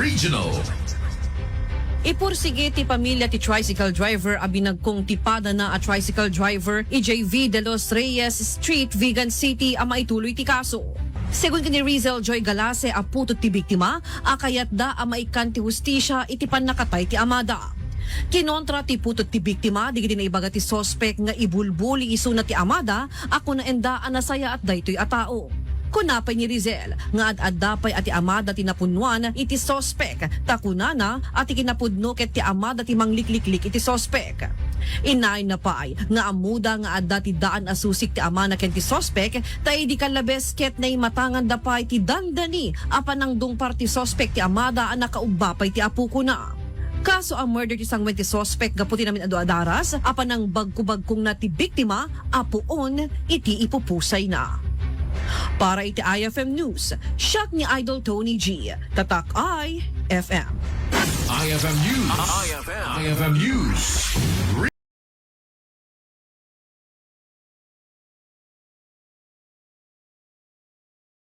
Regional. Ipursige ti pamilya ti tricycle driver abinagkong tipada na a tricycle driver 𝗣𝗑𝗓 de los Reyes Street, Vigan City ang maituloy ti kaso. Segun kini Rizal Joy Galase aputot ti biktima, akayat da ang maikan ti hustisya iti pannakatay ti amada. Kinontra ti putot ti biktima, di gidi na ibaga ti sospek nga ibulbuli iso na ti amada, ako na enda anasaya at daytoy a tao. Kunapay ni Rizal nga ad-addapay at ti amada tinapunwan iti sospek, takunana at ikinapudno ket ti amada ti manglikliklik iti sospek. Inay na paay nga amuda nga adda ti daan asusik ti amana ken ti sospek, tay di kalabes ket nay matangan dapay ti dandani apan ang dungpar ti sospek ti amada ang nakaubapay ti apuko na. Kaso ang murder ti sangwen ti sospek gaputi namin adu adaras apan ang bagkubagkong na ti biktima apuon iti ipupusay na. Para iti IFM News, siya ni Idol Tony G. Tatak IFM. IFM News. IFM News.